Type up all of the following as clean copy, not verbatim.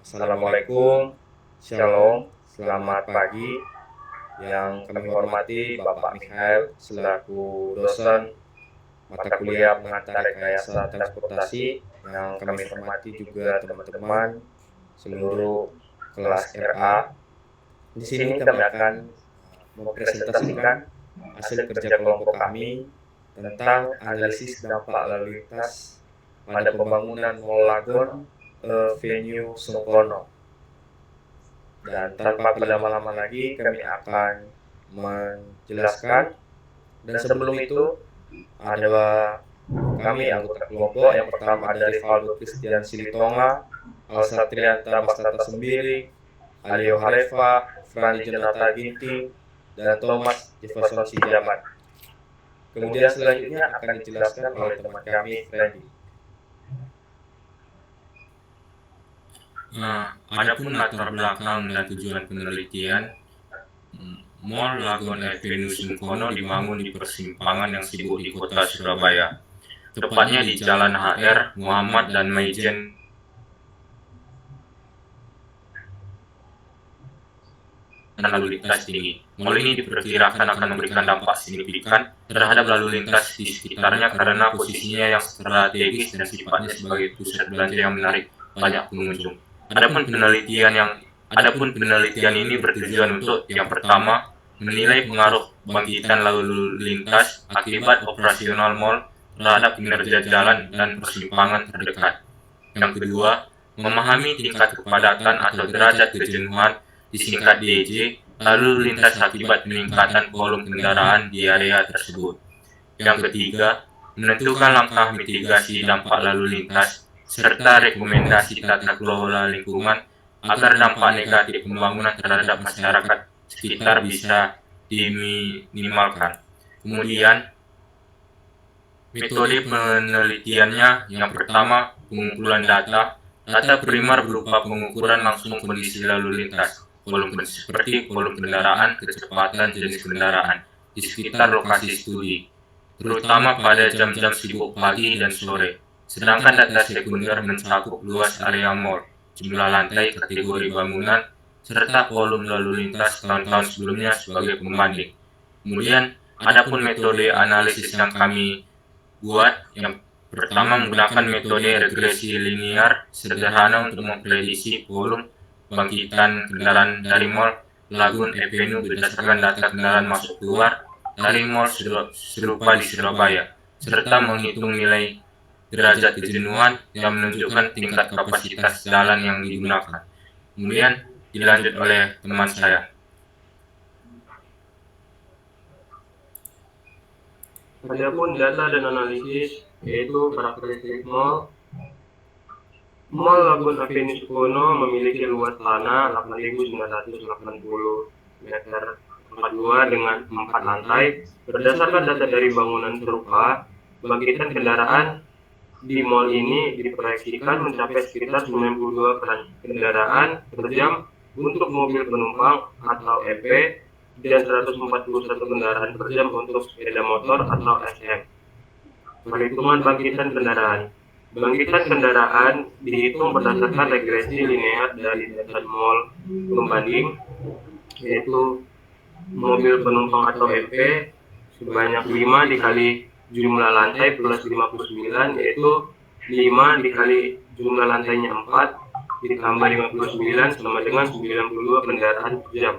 Assalamualaikum, Shalom, selamat pagi. Yang kami hormati Bapak Mikhail selaku dosen mata kuliah pengantar rekayasa transportasi. Yang kami hormati juga teman-teman seluruh kelas RA. Di sini kami akan mempresentasikan hasil kerja kelompok kami tentang analisis dampak lalu lintas pada pembangunan Mall Lagon Venue Sungkono. Dan tanpa berlama-lama lagi kami akan menjelaskan. Dan sebelum itu ada kami anggota kelompok. Yang pertama ada Rivaldo Christian Silitonga, Alsatrianta Bastata Sembiring, Alio Hareva, Frani Jonata Ginting, dan Thomas Jefferson Sijaman. Kemudian selanjutnya akan dijelaskan oleh teman kami, Freddy. Adapun latar belakang dan tujuan penelitian, Mall Lagon Avenue Sungkono dibangun di persimpangan yang sibuk di kota Surabaya, tepatnya di Jalan HR Muhammad dan Maijen lalu lintas tinggi. Mall ini diperkirakan akan memberikan dampak signifikan terhadap lalu lintas di sekitarnya karena posisinya yang strategis dan sifatnya sebagai pusat belanja yang menarik banyak pengunjung. Adapun penelitian ini bertujuan untuk yang pertama, menilai pengaruh bangkitan lalu lintas akibat operasional mall terhadap kinerja jalan dan persimpangan terdekat. Yang kedua, memahami tingkat kepadatan atau derajat kejenuhan disingkat DJ lalu lintas akibat peningkatan volume kendaraan di area tersebut. Yang ketiga, menentukan langkah mitigasi dampak lalu lintas serta rekomendasi tata kelola lingkungan agar dampak negatif pembangunan terhadap masyarakat sekitar bisa diminimalkan. Kemudian, metode penelitiannya yang pertama, pengumpulan data. Data primer berupa pengukuran langsung kondisi lalu lintas, seperti volume kendaraan, kecepatan, jenis kendaraan di sekitar lokasi studi, terutama pada jam-jam sibuk pagi dan sore. Sedangkan data sekunder mencakup luas area mall, jumlah lantai, kategori bangunan, serta volume lalu lintas tahun-tahun sebelumnya sebagai pembanding. Kemudian, adapun metode analisis yang kami buat, yang pertama menggunakan metode regresi linear sederhana untuk memprediksi volume bangkitan kendaraan dari mall Lagon Avenue berdasarkan data kendaraan masuk keluar dari mall serupa di Surabaya, serta menghitung nilai derajat kejenuhan yang menunjukkan tingkat kapasitas jalan yang digunakan. Kemudian dilanjut oleh teman saya. Adapun data dan analisis yaitu karakteristik mall. Mall Lagon Avenue Sungkono memiliki luas tanah 8.980 meter 42 dengan 4 lantai. Berdasarkan data dari bangunan serupa, bangkitan kendaraan di mall ini diproyeksikan mencapai sekitar 92 kendaraan per jam untuk mobil penumpang atau EP dan 141 kendaraan per jam untuk sepeda motor atau SM. Perhitungan bangkitan kendaraan. Bangkitan kendaraan dihitung berdasarkan regresi linear dari data mall pembanding, yaitu mobil penumpang atau EP sebanyak 5 dikali jumlah lantai plus 59, yaitu 5 dikali jumlah lantainya 4 ditambah 59 sama dengan 92 kendaraan per jam.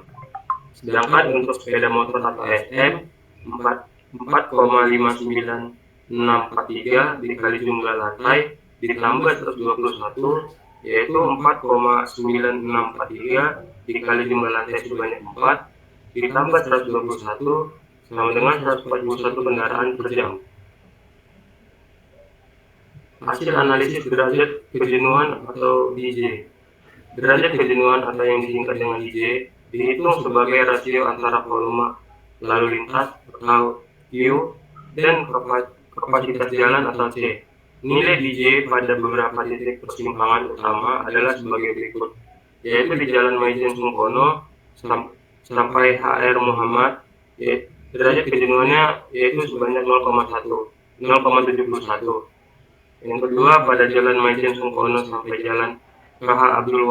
Sedangkan untuk sepeda motor atau SM 4,59 643 dikali jumlah lantai ditambah 121, yaitu 4,9643 dikali jumlah lantai sebanyak 4 ditambah 121 sama dengan 141 kendaraan per jam. Hasil analisis derajat kejenuhan atau DJ. Derajat kejenuhan atau yang disingkat dengan DJ dihitung sebagai rasio antara volume lalu lintas atau Q dan kapasitas jalan atau C. Nilai DJ pada beberapa titik persimpangan utama adalah sebagai berikut, yaitu di Jalan Maijen Sungkono sampai HR Muhammad, derajat kejenuhannya yaitu sebanyak 0,71. Yang kedua, pada Jalan Maijen Sungkono sampai Jalan KH Abdul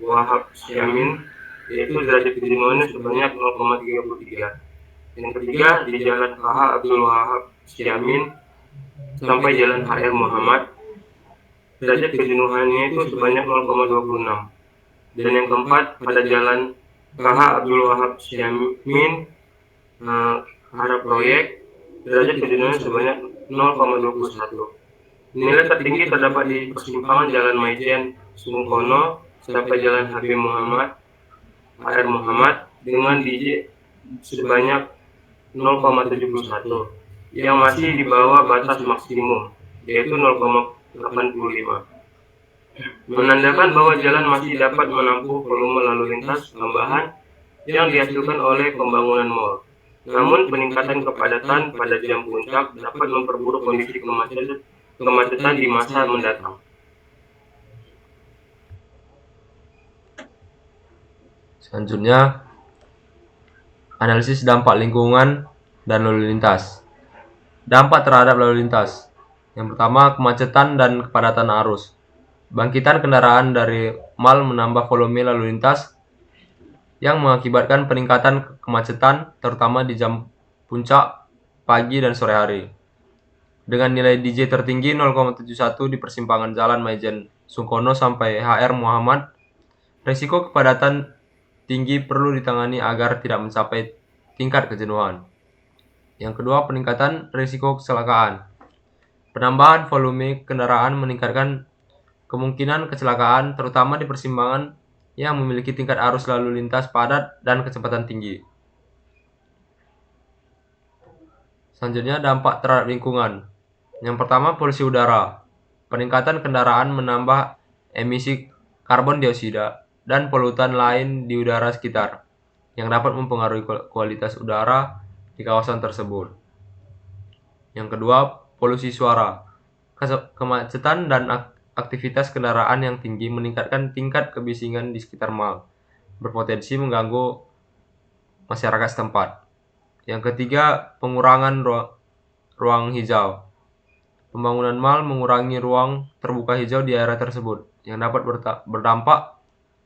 Wahab Syamin, yaitu derajat kejenuhannya sebanyak 0,33. Yang ketiga, di Jalan KH Abdul Wahab Syamin sampai Jalan HR Muhammad, derajat kejenuhannya itu sebanyak 0,26. Dan yang keempat, pada Jalan KH Abdul Wahab Syamin arah proyek, derajat kejenuhan sebanyak 0,21. Nilai tertinggi terdapat di persimpangan Jalan Maijen Sungkono sampai Jalan Habib Muhammad HR Muhammad dengan DJ sebanyak 0,71 yang masih di bawah batas maksimum, yaitu 0,85, menandakan bahwa jalan masih dapat menampung volume lalu lintas tambahan yang dihasilkan oleh pembangunan mal. Namun peningkatan kepadatan pada jam puncak dapat memperburuk kondisi kemacetan di masa mendatang. Selanjutnya, analisis dampak lingkungan dan lalu lintas. Dampak terhadap lalu lintas. Yang pertama, kemacetan dan kepadatan arus. Bangkitan kendaraan dari mal menambah volume lalu lintas yang mengakibatkan peningkatan kemacetan terutama di jam puncak, pagi, dan sore hari. Dengan nilai DJ tertinggi 0,71 di persimpangan Jalan Maijen Sungkono sampai HR Muhammad, risiko kepadatan tinggi perlu ditangani agar tidak mencapai tingkat kejenuhan. Yang kedua, peningkatan risiko kecelakaan. Penambahan volume kendaraan meningkatkan kemungkinan kecelakaan terutama di persimpangan yang memiliki tingkat arus lalu lintas padat dan kecepatan tinggi. Selanjutnya, dampak terhadap lingkungan. Yang pertama, polusi udara. Peningkatan kendaraan menambah emisi karbon dioksida dan polutan lain di udara sekitar yang dapat mempengaruhi kualitas udara di kawasan tersebut. Yang kedua, polusi suara. Kemacetan dan aktivitas kendaraan yang tinggi meningkatkan tingkat kebisingan di sekitar mal, berpotensi mengganggu masyarakat setempat. Yang ketiga, pengurangan ruang hijau. Pembangunan mal mengurangi ruang terbuka hijau di area tersebut, yang dapat berdampak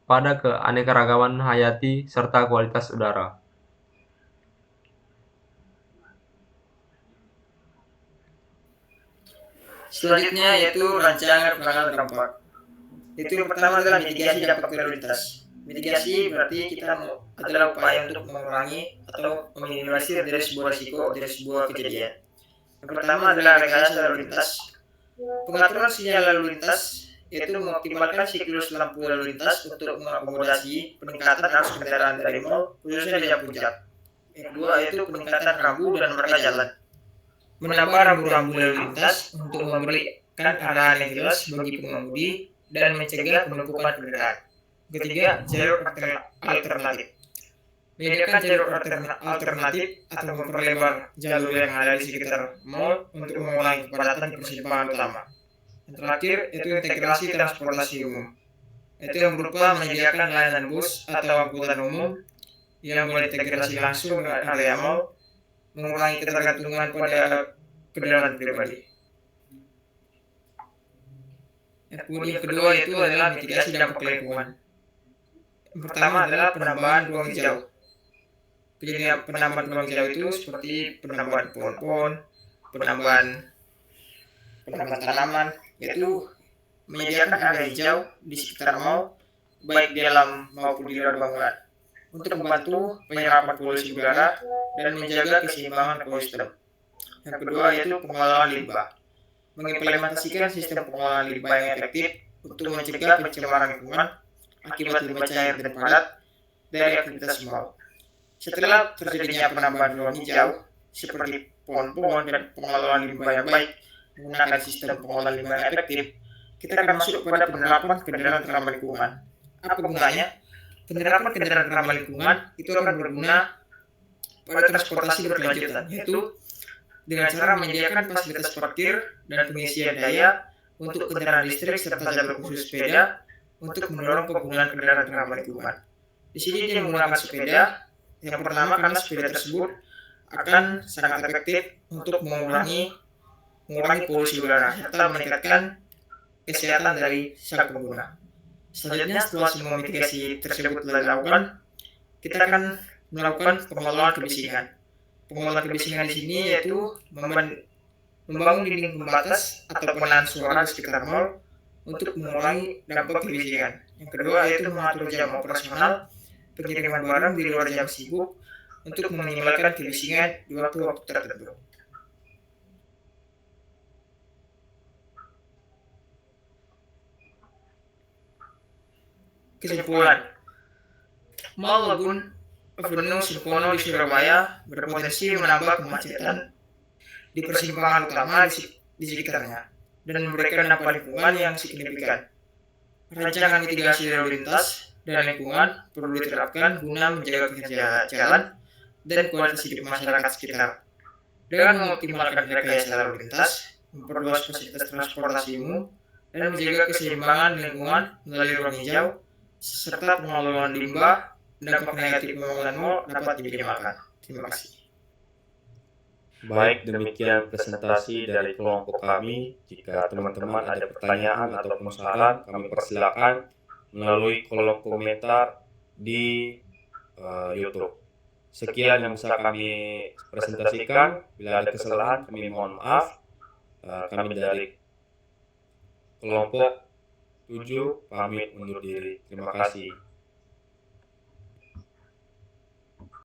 pada keanekaragaman hayati serta kualitas udara. Selanjutnya yaitu rancangan penanganan dampak. Itu yang pertama adalah mitigasi dampak lalu lintas. Mitigasi berarti kita adalah upaya untuk mengurangi atau meminimalisir dari sebuah risiko dari sebuah kejadian. Yang pertama adalah rekayasa lalu lintas. Pengaturan sinyal lalu lintas yaitu mengoptimalkan siklus lampu lalu lintas untuk mengakomodasi peningkatan arus kendaraan dari mal khususnya di jam puncak. Yang kedua yaitu peningkatan rambu dan marka jalan. Menambah rambu-rambu lalu lintas untuk memberikan arahan yang jelas bagi pengemudi dan mencegah penumpukan kendaraan. Ketiga, jalur alternatif. Menyediakan jalur alternatif atau memperlebar jalur yang ada di sekitar mal untuk mengurangi kepadatan persimpangan utama. Yang terakhir, yaitu integrasi transportasi umum. Itu yang berupa menyediakan layanan bus atau angkutan umum yang berintegrasi langsung dengan area mal, mengurangi ketergantungan pada kendaraan pribadi. Yang kedua itu adalah mitigasi dampak lingkungan. Yang pertama adalah penambahan ruang hijau. Jadi penambahan ruang hijau itu seperti penambahan pohon-pohon, penambahan tanaman, yaitu menyediakan area hijau di sekitar mal, baik di dalam maupun di luar bangunan, untuk membantu penyerapan polusi udara dan menjaga keseimbangan ekosistem. Yang kedua yaitu pengelolaan limbah. Mengimplementasikan sistem pengelolaan limbah yang efektif untuk mencegah pencemaran lingkungan akibat limbah cair dan padat dari aktivitas mal. Setelah terjadinya penambahan ruang hijau seperti pohon-pohon dan pengelolaan limbah yang baik menggunakan sistem pengelolaan limbah yang efektif, kita akan masuk pada penerapan kendaraan ramah lingkungan. Apa gunanya? Penerapan kendaraan ramah lingkungan itu akan berguna pada transportasi berkelanjutan, yaitu dengan cara menyediakan fasilitas parkir dan pengisian daya untuk kendaraan listrik serta jalur khusus sepeda untuk mendorong penggunaan kendaraan ramah lingkungan. Di sini dia menggunakan sepeda. Yang pertama karena sepeda tersebut akan sangat efektif untuk mengurangi polusi udara serta meningkatkan kesehatan dari sang pengguna. Selanjutnya setelah semua mitigasi tersebut telah dilakukan, kita akan melakukan pengelolaan kebisingan. Pengelolaan kebisingan di sini yaitu membangun dinding pembatas atau penahan suara di sekitar mal untuk mengurangi dampak kebisingan. Yang kedua yaitu mengatur jam operasional pengiriman barang di luar jam sibuk untuk meminimalkan kebisingan di waktu-waktu tertentu. Kesimpulan, Mall Lagoon Avenue Simpono di Surabaya berpotensi menambah kemacetan di persimpangan utama di sekitarnya dan memberikan dampak lingkungan yang signifikan. Rancangan mitigasi lalu lintas dan lingkungan perlu diterapkan guna menjaga kinerja jalan dan kualitas hidup masyarakat sekitar. Dengan mengoptimalkan rekayasa lalu lintas, memperluas fasilitas transportasi umum, dan menjaga keseimbangan lingkungan melalui ruang hijau, serta pengelolaan limbah, dampak negatif pembangunan mal dapat diminimalkan. Terima kasih. Baik, demikian presentasi dari kelompok kami. Jika teman-teman ada pertanyaan ataupun saran, kami persilakan melalui kolom komentar di YouTube. Sekian yang bisa kami presentasikan. Bila ada kesalahan, kami mohon maaf. Kami dari kelompok 7 pamit undur diri. Terima kasih.